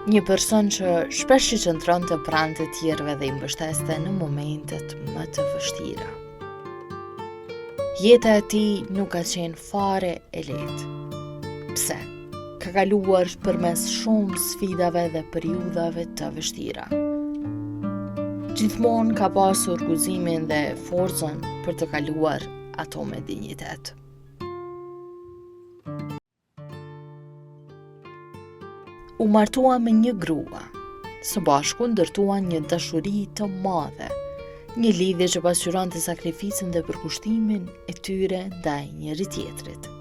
Një person që shpesh i qëndronte pranë të tjerëve dhe i mbështeste në momentet më të vështira. Jeta e tij nuk ka qenë fare e lehtë. Pse? Ka kaluar përmes shumë sfidave dhe periudhave të vështira. Gjithmonë ka pasur guximin dhe forcën për të kaluar ato me dinjitet. U martua me një grua, së bashku ndërtuan një dashuri të madhe, një lidhje që pasqyronte sakrificën dhe përkushtimin e tyre ndaj njëri tjetrit.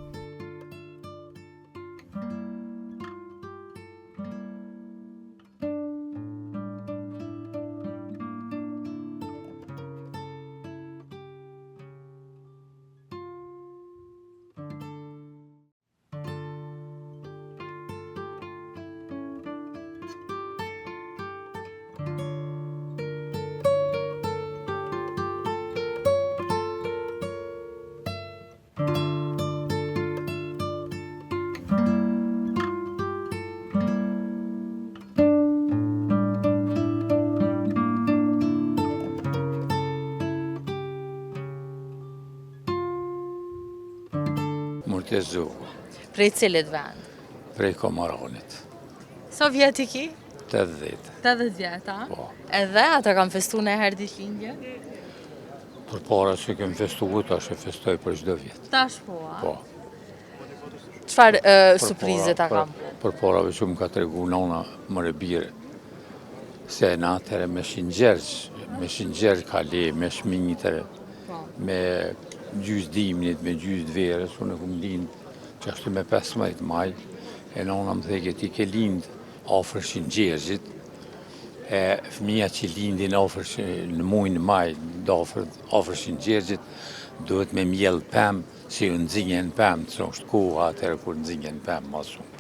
Murtez Zogu, Prej cilit vend? prej Komaronit, Sa vjet i ki? 80. 80 vjet, a? Po. Edhe ata kanë festu në herë ditëlindje? Për para që kem festuar, tash e festoj për çdo vjet. Tash po, a? Po. Çfarë Për surprize ta para- kam? Për para që më ka tregu nona më rebire, se në atëre me Shingjergj ka le, me shminjitëre, me gjysë dimnit, me gjysë verës, unë e kumë lindë që ashtu me 15 maj, e nona më theke ti ke lindë afër Shingjergjit, e fëmija që lindin në mujnë maj, afër Shingjergjit, duhet me mjellë pemë, si u nëzingjen pemë, që është koha atëre kur nëzingjen pemë ma shumë.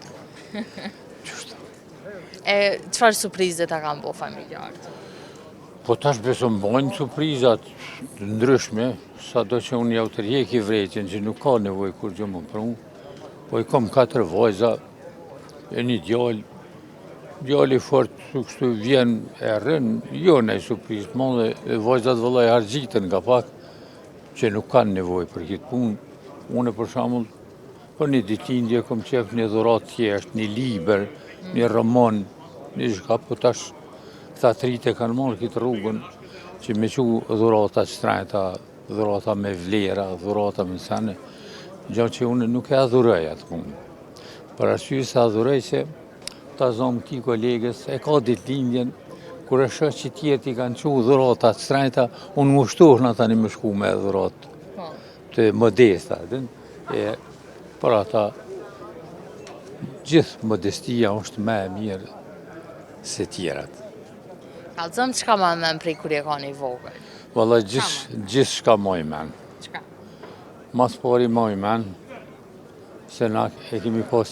Qështu. E çfarë surprize ta kam bo familjarët? Po tash beso më bojnë surprizat të ndryshme, sa do që unë jau të rjeki vreqen që nuk ka nevoj kur gjë më pru, po i kom 4 vajza, e një djali fort kështu vjen e rën, jo në surprizë, më dhe vajzat vëllaj hargjitën nga pak, që nuk kanë nevoj për këtë punë. Unë për shembull, për një ditëlindje kom qef një dhuratë thjesht, një liber, një roman, një shka, po tash këta trite kanë marrë këtë rrugën që me që dhurata shtrejta, dhurata me vlera, dhurata me sene, gjatë që unë nuk e adhuroj atë punë. Për arsye se adhuroj se ta zonë këti kolegës, e ka ditëlindjen, kur e shoh që tjerë i kanë që dhurata shtrejta, unë ngushtohna tani me shku me dhuratë të modesta. E për ata, gjithë modestia është me e mirë se tjerat. Kallëzëm çka më men prej kur e ka një vogël? Valla gjithë shka moj men. Çka? Mas pari moj men, se na e kemi pas,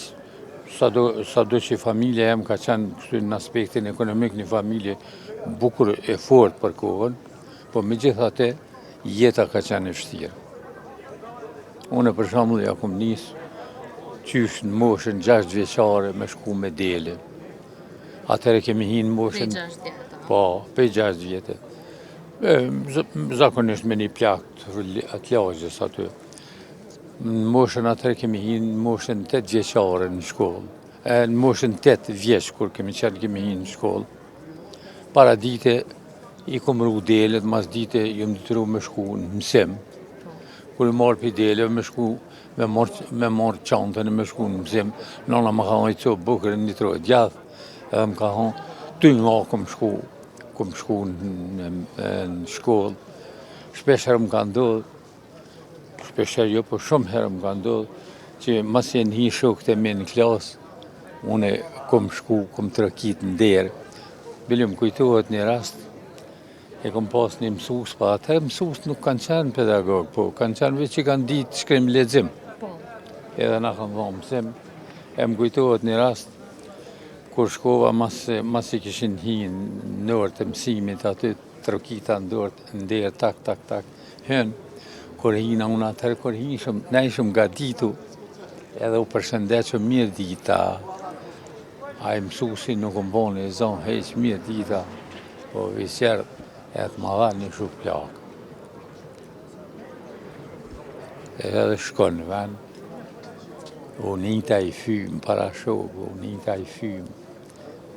sado që familja jem ka qenë kështu në aspektin ekonomik një familje bukur e fort për kohën, po me gjithate jeta ka qenë e vështirë. Unë për shembull ja kom nisë qysh në moshën 6 vjeçare me shku me dele. Atëre kemi hinë moshën... Prej 6 vjetë. Po, prej 6 vjetë. Zakonisht me një plak të lagjës aty. Në moshën atëre kemi hinë në moshën 8 vjeçare në shkollë. Në moshën 8 vjeç kur kemi hinë në shkollë. Para dite i kom ru delet, mas dite jëm detyru me shku në mësim. Kur i marrë për dele, me marrë qantën e me shku në mësim, nona më ka hajtë që bukërë një trojë djathë, edhe më ka hajtë, ty nga kom shku në shkollë. Shpesh herë më ka ndodhë, shpesh herë jo, po shumë herë më ka ndodhë, që mas jenë hi shokët e me në klasë, une kom shku, kom trokit në derë. Bile më kujtohet një rast, e kom pas një mësus, pa atër mësus nuk kanë qenë pedagog, po kanë qenë veç që kanë ditë shkrim lexim. Edhe na kanë dhënë mësim, e më kujtohet një rast, kur shkova mas i kishin hinë në orë të mësimit, aty trokita në derë, tak, hënë, kur hina unë atër, kur hinëshëm, ne ishëm gatitu, edhe u përshëndetshëm mirë dita, ai mësuesi nuk më bën e zonë heq mirë dita, po visjer e të më dha një shumë plakë. Edhe shkon në vend, u nita i fymë para shokë, u nita i fymë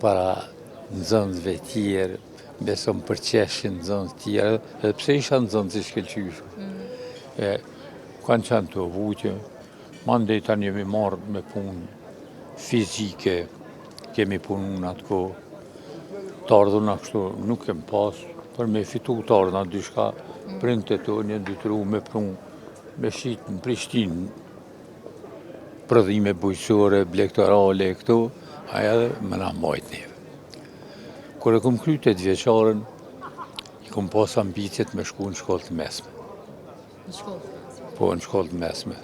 para nxënësve tjerë, besom për qeshin nxënës tjerë, edhe pse isha nxënës i shkelqyshë. Kanë qenë të vujtje, mandej tani jemi marrë me punë fizike, kemi punu në atë kohë, të ardhuna kështu nuk kem pas, për me fitu të ardhuna dyshka, printe të një dytru me punu, me shqitë në Prishtinë, prodhime bujqësore, blektorale e këto, aja dhe më na mbajt neve. Kur e kom kry 8 vjeqaren, i kom pas ambicjet me shku në shkollë të mesme. Në shkollë të mesme? Po, në shkollë të mesme.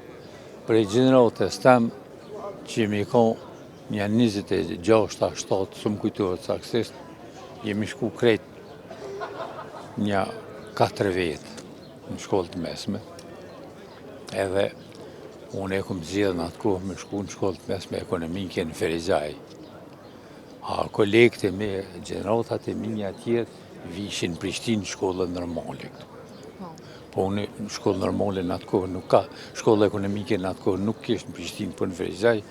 Prej gjeneratës tem, që jemi ka një 26-7, së më kujtohet saksisht, jemi shku krejt një 4 vetë në shkollë të mesme. Edhe unë e kom zjedhë në atë kohë me shku në shkollë të mesme ekonomike në Ferizaj. A kolegët e me, gjeneratat e minja tjetë, vishin në Prishtinë shkollën normale këtu. Po unë në shkollë normale në atë kohë nuk ka, shkollë ekonomike në atë kohë nuk kishë në Prishtinë, po në Ferizaj,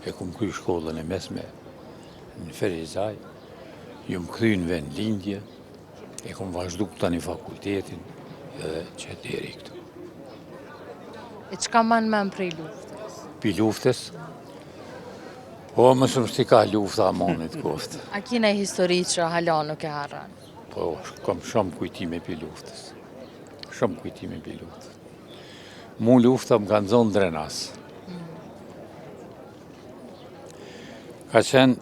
e kom kry shkollën e mesme në Ferizaj, ju më kry në vend lindje, e kom vazhdu këta një fakultetin, edhe që deri këtu. E qka manë men prej luftës? Pi luftës, po më shumë shti ka lufta amonit koftë. A kina e histori që hala nuk e harran? Po, kam shumë kujtime pi luftës. Shumë kujtime pi luftës. Mu lufta më kanë zonë Drenas. Ka qenë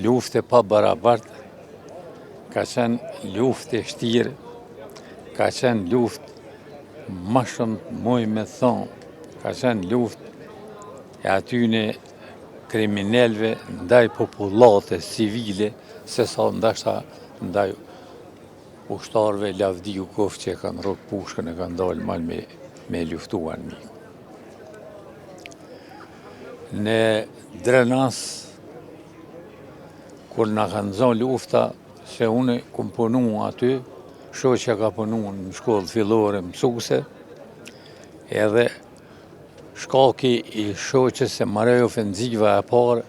lufte pa barabartë, ka qenë lufte shtirë, ka qenë luftë ma shumë moj me thonë, ka qenë luftë e atyne kriminelve ndaj popullatës civile, se sa ndashta ndaj ushtarve lavdiu kofë që e kanë rrot pushkën e kanë dalë malë me luftuan miku. Në Drenas, kur na kanë zonë lufta, se une kom punu aty, shoqja ka punu në shkollë fillore mësuse, edhe shkaki i shoqës se marrë ofenziva e parë,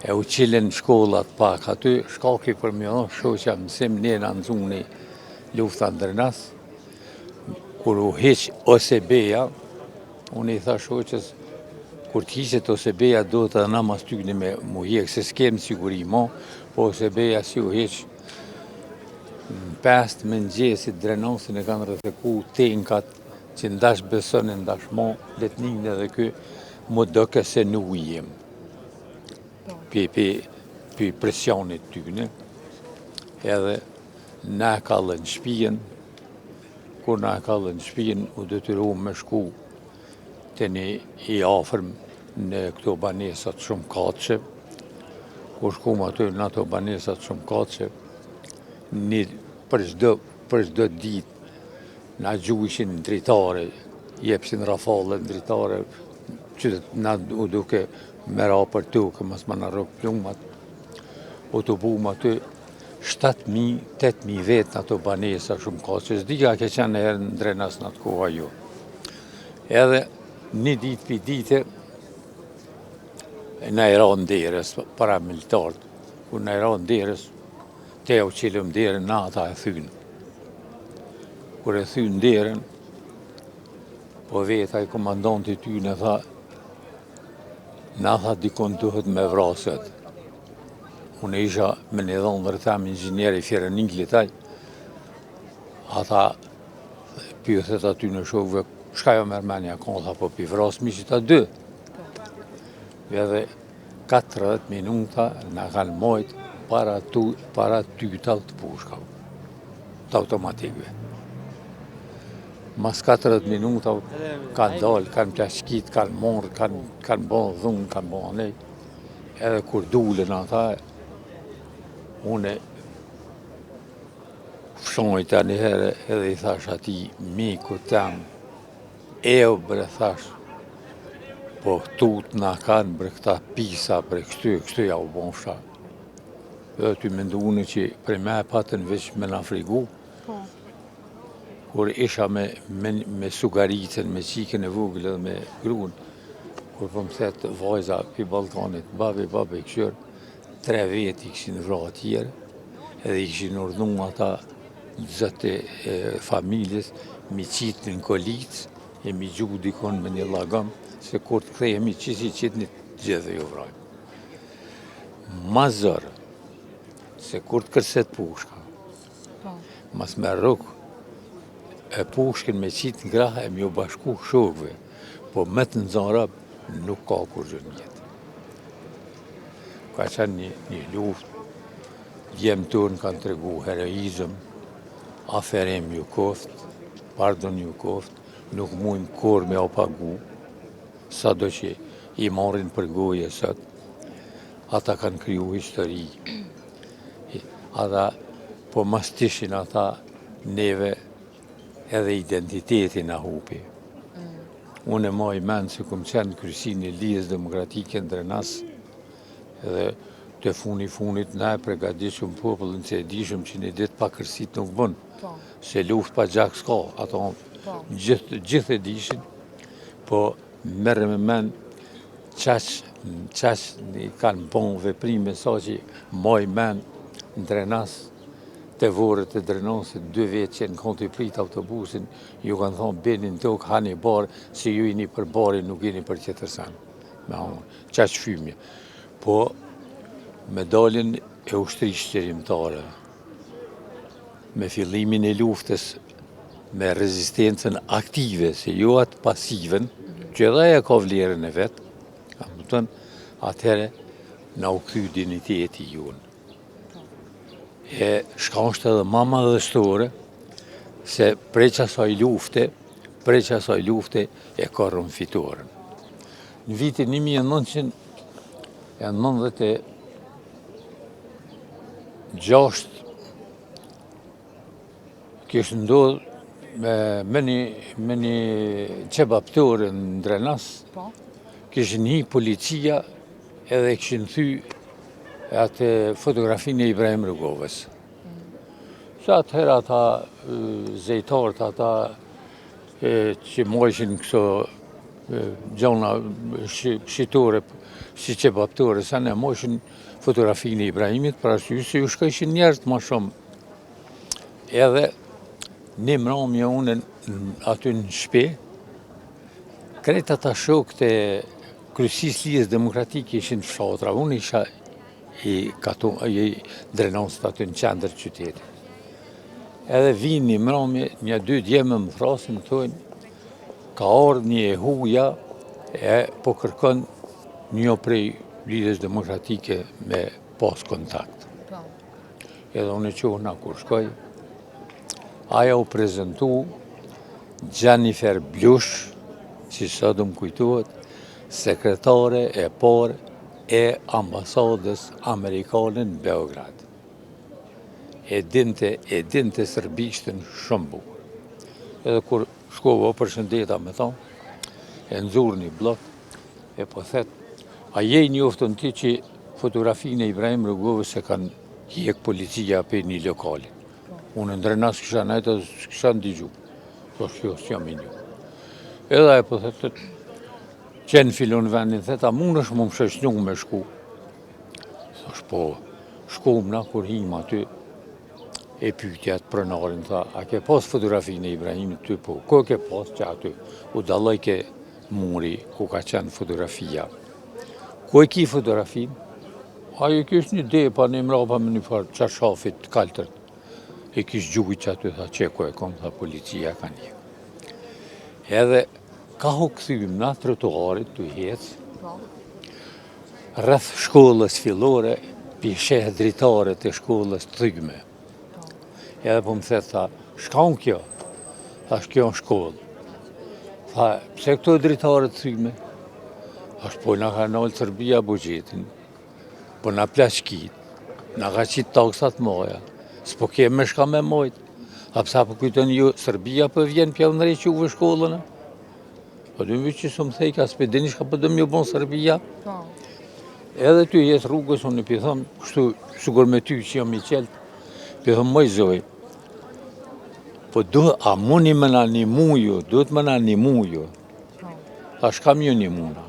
e u qilen shkollat pak aty, shkaki për më dhonë shoqja mësim ne në nëzuni lufta në Drenas, kur u heq OSB-ja, unë i tha shoqës, kur t'hiqet OSB-ja do të na mas tykni me mu hjek, se s'kem siguri mo, po OSB-ja si u heq, në 5 mëngjesit Drenasin e kanë rrëtheku tenkat që ndash besonin, ndash mo, letnin edhe kë, më doke se në ujem. Pi presionit tyne, edhe na kallën shpijen, kur na kallën shpijen, u detyru me shku të një i afërm në këto banesat shumë katëshe, kur shkum aty në ato banesat shumë katëshe, për çdo ditë na gjujshin dritare, jepshin rafale dritare, që na u duke me ra për tukë, mas ma na rrok plumat, u të bum aty 7.000-8.000 vetë në ato banesa shumë katëshe, s'dika ke qenë herë në Drenas në atë koha jo. Edhe një ditë për dite, na i ra nderës, para militarët, kur na i ra nderës, te u qilëm derën, na ata e thynë. Kur e thynë derën, po veta i komandanti ty në tha, na tha dikon duhet me vraset. Unë isha me një dhonë dërëtam inxinjeri fjere Ingletaj, ata pyethet aty në shokve, shka jo mërmenja konë, tha po pi vrasmi që ta 2. Edhe 40 minuta na kanë mojt para tyta të pushkave, të automatikve. Mas 40 minuta kanë dalë, kanë plashkit, kanë morë, kanë bon dhunë, kanë bon nej. Edhe kur dulen ata, une fshojta një herë edhe i thash ati, miku tem, bre thash, Po tut na kanë për këta pisa, për kështu ja u bon fsha. Dhe ty me ndune që për me e patën veç me na frigu, kur isha me sugaricën, me qikën e vogël dhe me gruën, kur po më thetë vajza për Balkanit, babi, këshër, 3 veti i këshin vra tjerë, edhe i këshin urdhnu ata zëtë e familjes, mi qitë në kolicë, e mi gjuhë dikon me një lagam, se kur të kthejemi qisi qitë një gjithë jo vrajmë. Ma zërë, se kur të kërset pushka, mas me rukë, e pushkin me qitë në graha e mi u bashku shokve, po me të nëzarab nuk ka kur gjë njëtë. Ka qenë një luft, djemë tërnë kanë të regu heroizm, aferem ju koft, pardon ju koft, nuk mujmë kur me o pagu, sa do që i marrin për goje sot, ata kanë kriju histori. Ata, po mas tishin ata neve edhe identitetin a hupi. Unë e maj menë se këmë qenë kryesinë e Lidhjes Demokratike në Drenas, edhe të funit ne pregadishëm popullin se e dishëm që një ditë pa kërësit nuk bënë, se luft pa gjak s'ka, ato gjithë e dishin, po merre me men qash kanë bon veprime sa që maj men në Drenas, të vorët e Drenasit, 2 vetë që në konti prit autobusin, ju kanë thonë benin tokë, hani barë, se ju jeni për bari, nuk jeni për qëtërsan. Me honë, qash fymje. Po, me dalin e ushtrisë qërimtare, me fillimin e luftës, me rezistencën aktive, se jo atë pasiven, që edhe e ka vlerën e vetë, atëhere na u kthy digniteti jonë. E shkashtë edhe ma madhështore, se prej qasaj lufte e ka rënë fitoren. Në vitin 1996, kishë ndodhë me një qebaptore në Drenas, kishë një policia edhe kishën thy atë fotografinë e Ibrahim Rrugovës. Që atëherë ata zejtarët, ata që mojshin këso gjona shqitore, si qebaptore, sa ne mojshin fotografinë e Ibrahimit, për arsye se ju shkojshin njerëz ma shumë. Edhe një mramje unë aty në shpe, krejt ata shokët e kryesisë Lidhjes Demokratike ishin fshatra, unë isha i Drenasit aty në qendër qytetit. Edhe vinë një mramje, 1-2 djemë më thrasin, më thojnë, ka ardhur një huja e po kërkon një prej Lidhjes Demokratike me pas kontakt. Edhe unë e qohna kur shkoj, aja u prezentu Jennifer Blush, që sot më kujtohet, sekretare e parë e ambasadës amerikane në Beograd. E dinte serbishtën shumë bukur. Edhe kur shkova përshëndeta me ta, e nëzur një blok, e po thet, a je njoftën ti që fotografinë e Ibrahim Rrugovës se kanë hjek policia për një lokali. Unë në Drenas kësha najtë, kësha në digju. Po shkjo, s'jam i një. Edhe e po thet, qenë filon vendin, theta, mund është më shëshnju me shku. Thash, po, shkum na kur him aty, e pyetja të pronarin, tha, a ke pas fotografinë e Ibrahimit ty? Po, ko ke pas që aty? U dalloj ke muri, ku ka qenë fotografia. Ku e ki fotografinë? Ajo kish një depa, një mrapa me një farë qashafit kaltërt. E kish gjujt që aty, tha, që ku e kom, tha, policia ka një. Edhe, ka u këthym na trotuarit të hecë, rreth shkollës fillore, pi sheh dritare të shkollës Thyme. Edhe po më thet, tha, shka unë kjo? Tha, kjo në shkollë. Tha, pse këto dritare të Thyme? Tha, po na ka nalë Serbia bugjetin, po na plashkit, na ka qitë taksat moja, s'po keme shka me mojt. Tha, psa po kujton ju, Serbia po vjen pjellë në reqë uve shkollën? Po dy vit që s'm thej ka spedeni shka po do më bon Serbia. Po. Edhe ty jes rrugës unë pi thom, kështu sigur me ty që jam i qelt. Pi thom moj zoj. Po a muni më na nimu ju, duhet më na nimu ju. Thash kam ju nimuna.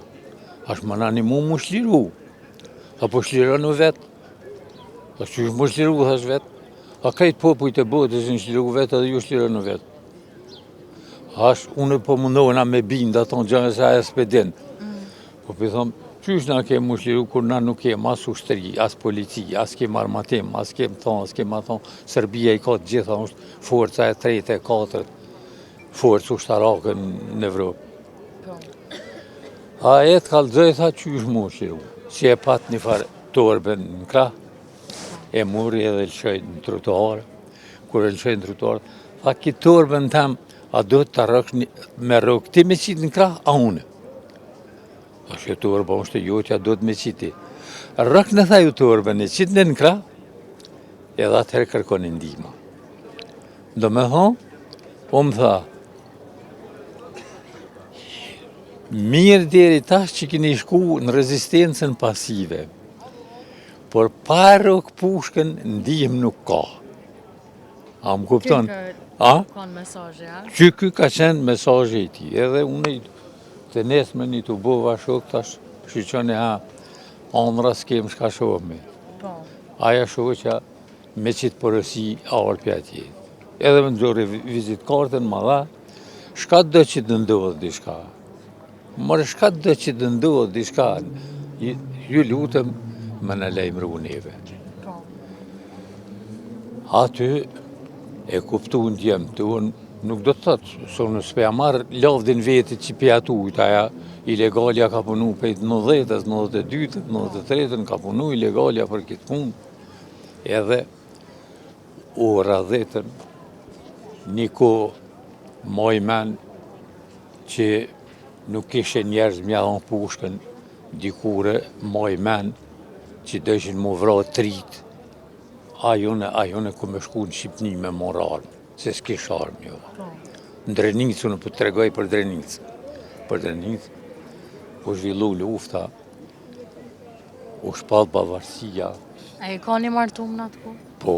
Thash më na nimu mu shliru. Apo shlironu vetë. Thash që mu shliru, thash vetë. A krejt popujt e botës në shliru vetë edhe ju shlironu vetë. Thash unë po mundohena me binda thonë gjënë se aja s'pedin. Po pi thom, qysh na kemë mu shliru kur na nuk kemë as ushtri, as polici, as kemë armatim, as kemë thonë, Serbia i ka të gjitha, është forca e tretë, e katërt, forcë ushtarake në Evropë. A e të kalëzoj, tha qysh mu shliru, si e pat një farë torben në krah, e muri edhe lëshoj në trotuar, kur e lëshoj në trotuar, tha ki torben tem, a do të rëksh me rëk ti me qitë në krah, a une? A që torba është e jotja do të me qiti. Rëk në tha ju torben e qitë në krah, edhe atëherë kërkon e ndihma. Do me thonë, po më tha, mirë deri tash që kini shku në rezistencën pasive, por parë pushkën ndihmë nuk ka. A më kupton? Kanë mesazhe, a? Që ky ka qenë mesazhe i ti, edhe unë të nesme një të bova shok tash, shqyqone andra s'kem shka shohme. Aja shoqja me qitë përësi arpja tje. Edhe më nëgjore vizit kartën ma dha, shka dë që të ndodhë di shka. Mërë shka dë që të ndodhë di shka, ju lutëm më në lejmë neve. Aty e kuptu në djemë të unë, nuk do të thëtë, so në s'pe marë lavdin vetit që pja tujt, aja ilegalja ka punu pejt 90-ës, 92-ës, 93-ën, ka punu ilegalja për këtë punë, edhe u radhetën një ko moj men që nuk ishe njerëz mja dhonë pushkën, dikure moj men që dëshin mu vra trit, ajone ku me shku në Shqipni me mor armë, se s'kish armë jo. Në Drenicë, unë për të tregoj për Drenicë. Për Drenicë, u zhvillu lufta, u shpall pavarësia. A e ka një martum në atë ku? Po,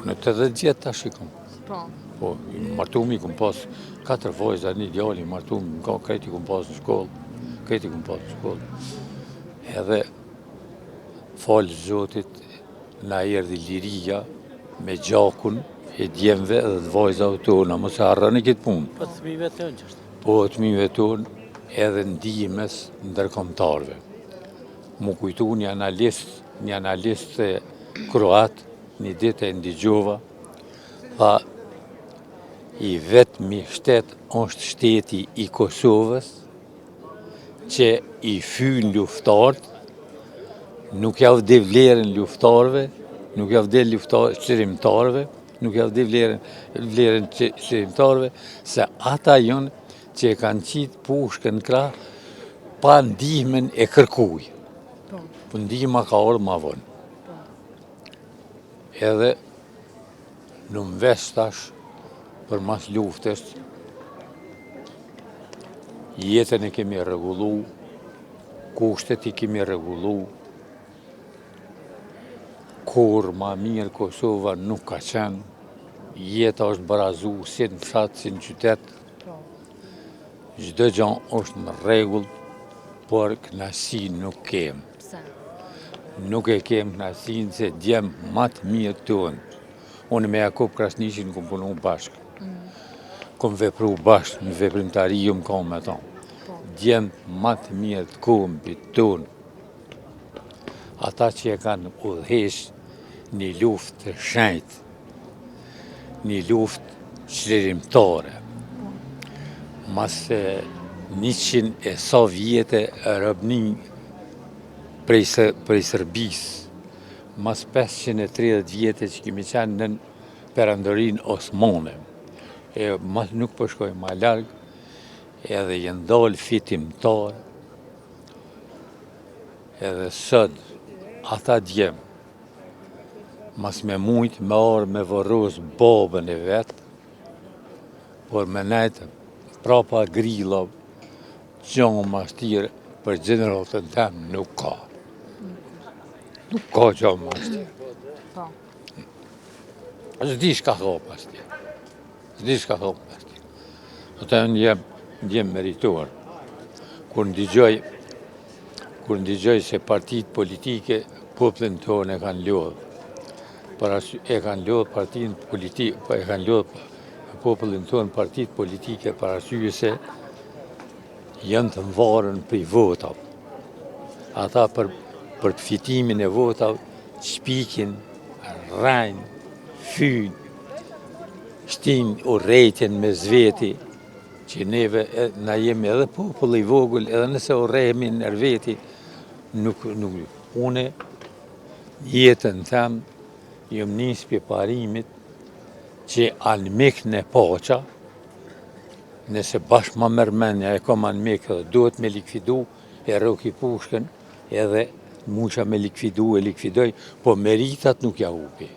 në 80 gjetë ta shikëm. Po, martumi këm pas 4 vojza, një djali martumi, krejti këm pas në shkollë, Edhe falë Zotit, na erdhi liria me gjakun e djemve dhe të vajzave tona, mos e harroni këtë punë. Po të fëmijëve tonë që është? Po të fëmijëve tonë edhe ndihmes ndërkombëtarëve. Mu kujtu një analist kroat, një ditë e ndigjova, tha, i vetmi shtet është shteti i Kosovës, që i fyn luftarët, nuk ja vde vlerën luftarëve, nuk ja vde qërimtarëve, nuk ja vde vlerën qërimtarëve, se ata jonë që e kanë qitë pushkën krah, pa ndihmen e kërkuj. Po ndihma ka orë ma vonë. Edhe në mves tash, për mas luftës, jetën e kemi rregullu, kushtet i kemi rregullu, kur ma mirë Kosova nuk ka qenë, jeta është barazu si në fshatë, si në qytet, çdo gjë është në rregull, por kënaqësi nuk kem. Nuk e kem kënaqësinë se djem më të mirë tonë. Unë me Jakub Krasnishin kom punu bashkë. Kom vepru bashkë, në veprimtari ju më kam me ta. Djem më të mirë të kombit tonë. Ata që e kanë udhëheq një luftë të shenjtë, një luftë çlirimtare. Mas 100 e sa vjete robni prej Serbisë, mas 530 vjete që kemi qenë në perandorin Osmane, e mas nuk po shkoj ma largë, edhe jenë dalë fitimtar, edhe sot ata djemë, mas me mujtë me arë me vërros babën e vetë, por me nejtë prapa grilla Gjanë mashtirë për gjeneratën tem nuk ka. Nuk ka gjanë mashtirë. Po. S'di shka ka mashtirë. S'di shka ka mashtirë. Ata jem meritor. Kur ndigjoj se partitë politike popullin tonë e kanë lodhë. E kanë lodhë partinë politike, e kanë lodhë popullin tonë partitë politike për arsye se janë të mvarën për votav. Ata për fitimin e votav shpikin, rajnë, fynë, shtinë urrejtjen me zveti, që neve na jemi edhe popull i vogël, edhe nëse urrejemi në veti, nuk. Une jetën tem jëm nisë për parimit që anë mikë në paqa, nëse bashkë ma mërmenja e kom anë mikë dhe duhet me likvidu e Roki Pushkën, edhe musha me likvidoj, po meritat nuk ja hupi.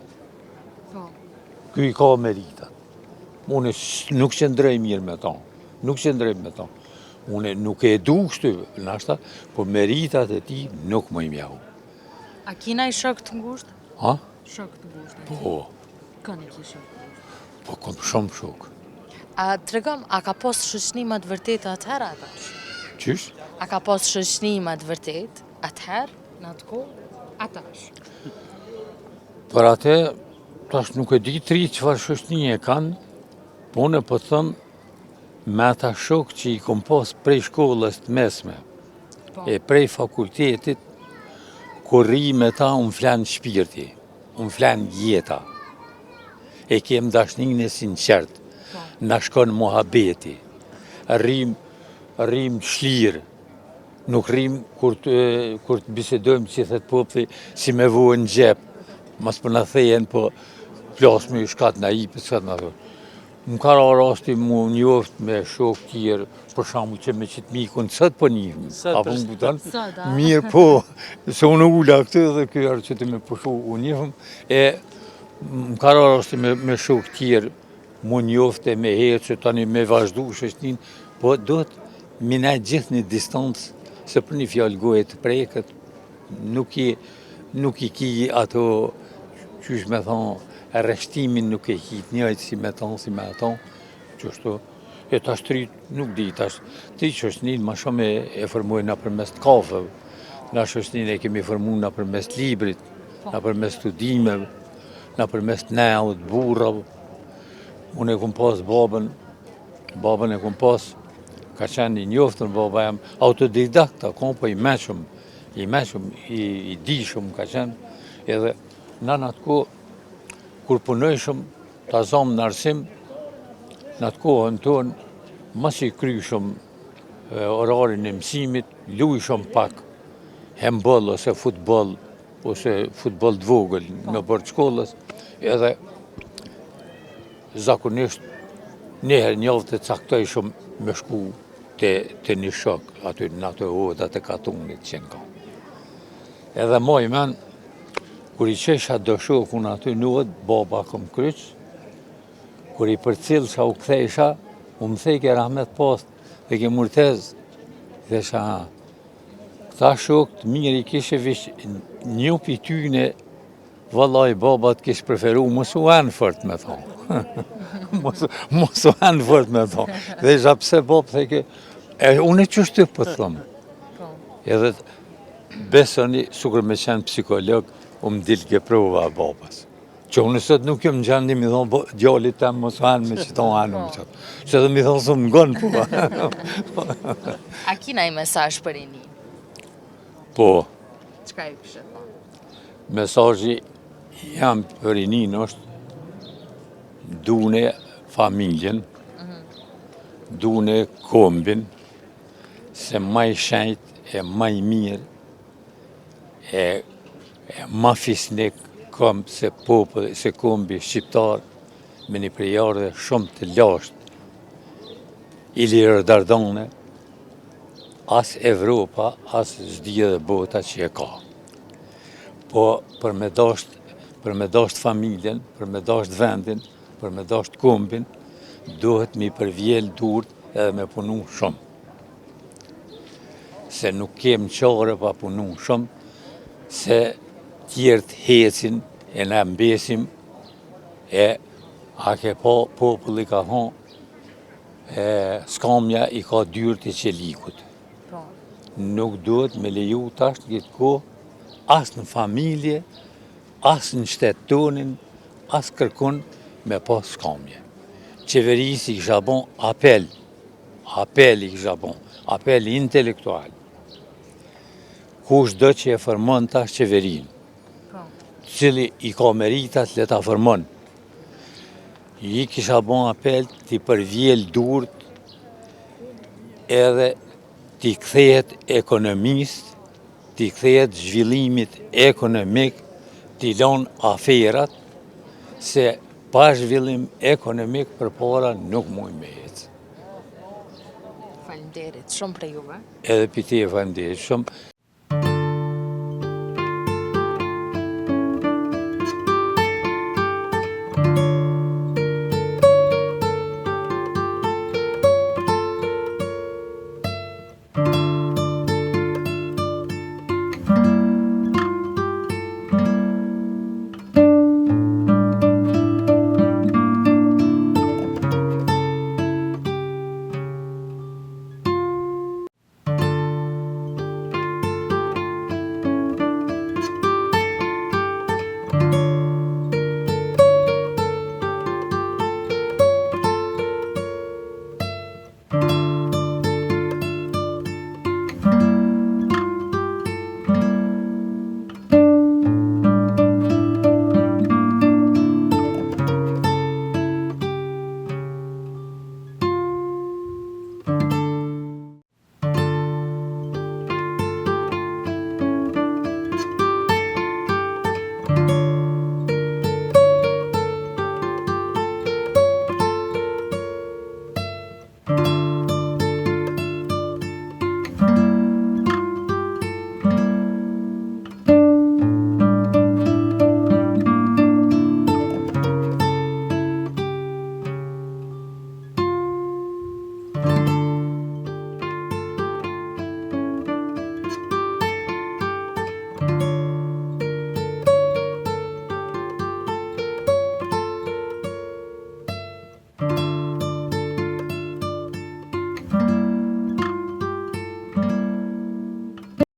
Ky ka meritat. Une nuk qëndrej mirë me ta, Une nuk e du kështu, nashta, po meritat e ti nuk më im jahu. A kina i shok të ngusht? Ha? Shok të ngusht. Po, Kënë i ki shok? po kom shumë shok. A të regom, a ka pos shëshnimat vërtet atëherë atash? Qysh? A ka pos shëshnimat vërtet atëherë, në atë ko, atash? Për atë, tash nuk e di tri qëfar shoshni e kanë, po në po thëmë me ata shok që i kom pas prej shkollës të mesme, e prej fakultetit, kur ri me ta unë flanë shpirti, unë flanë jeta, e kem dashnin e sinqert, na shkon muhabeti, rrim shlirë, nuk rrim kur të bisedojmë që thët popli si me vojnë gjep, mas për në thejen, po plasme i shkat na i për shkat na thë. Më ka ra rasti mu njoft me shok tjerë, për shamu që me qitë mikun, sët po njihëm, apo më butan, mirë po, se unë ulla këtë dhe kërë që të me pushu u njihëm, e më ka ra rasti me shok tjerë, mu njoft e me herë që tani me vazhdu shështin, po do të mina gjithë një distancë, se për një fjallë gojë të preket, nuk i ki ato, qysh me thonë, rreshtimin nuk e hit njëjtë si me tonë, si me ato, qështu, e tash tri nuk di, tash tri shoshnin ma shumë e formojnë në përmes të kafëve, na shoshnin e kemi formu në përmes të librit, në përmes studimeve, në përmes të neut, burrav. Unë e kom pas babën e kom pas, ka qenë i njoftën baba jam, autodidakta, kom po i meqëm, i dishëm ka qenë, edhe në atë ko, kur punojshëm, ta zomë në arsim, në atë kohën tonë, mas i kryshëm orarin e mësimit, lujshëm pak hembol ose futbol të vogël në bërë shkollës, edhe zakonisht njëherë njëllë të caktojshëm me shku të një shok, aty në ato odat e katunit që në ka. Edhe moj men, kur i qesha do shokun aty nuhet, baba kom kryq, kur i për cilë sa u kthejsha, u më thejke Rahmet Post dhe ke Murtez, dhe sha, këta shok të mirë i kishe vish një për tyne, vallaj baba të kishë preferu, mos u anë fort me thonë. Mos u anë fort me thonë. Dhe isha pse baba thejke, unë e qështu për thëmë. Edhe besoni, sukur me qenë psikolog, më dilë ke prova babas. Që unë sot nuk jam gjandi mi thonë, djallit tem mos hanë me qëta hanë më qëtë. Që dhe mi thonë së më ngonë, po. A kina i mesazh për i një? Po. Qka i kështë thonë? Mesazhi jam për i një është dune familjen, dune kombin, se maj shenjt e maj mirë, e ma fisnik kom se popull, se kombi shqiptar me një prejarë shumë të lasht, i lirë dardone, as Evropa, as zdje dhe bota që e ka. Po për me dasht familjen, për me dasht vendin, për me dasht kombin, duhet mi përvjel durt edhe me punu shumë. se nuk kem qare pa punu shumë, se tjertë hecin e na mbesim, e a ke pa populli ka thonë, skamja i ka dyrët e qelikut. Nuk duhet me leju tash në këtë kohë, as në familje, as në shtetë tonin, as kërkun me pas skamje. Qeverisi i kisha bon apel i kisha bon, apel intelektual. Kush do që e formon tash qeverin, cili i ka meritat le ta formon. I kisha bon apel t'i përvjel durët edhe t'i kthehet ekonomist, t'i kthehet zhvillimit ekonomik, t'i lon aferat, se pa zhvillim ekonomik përpara nuk mujnë me ecë. Faleminderit shumë për juve. Edhe për ti e faleminderit shumë.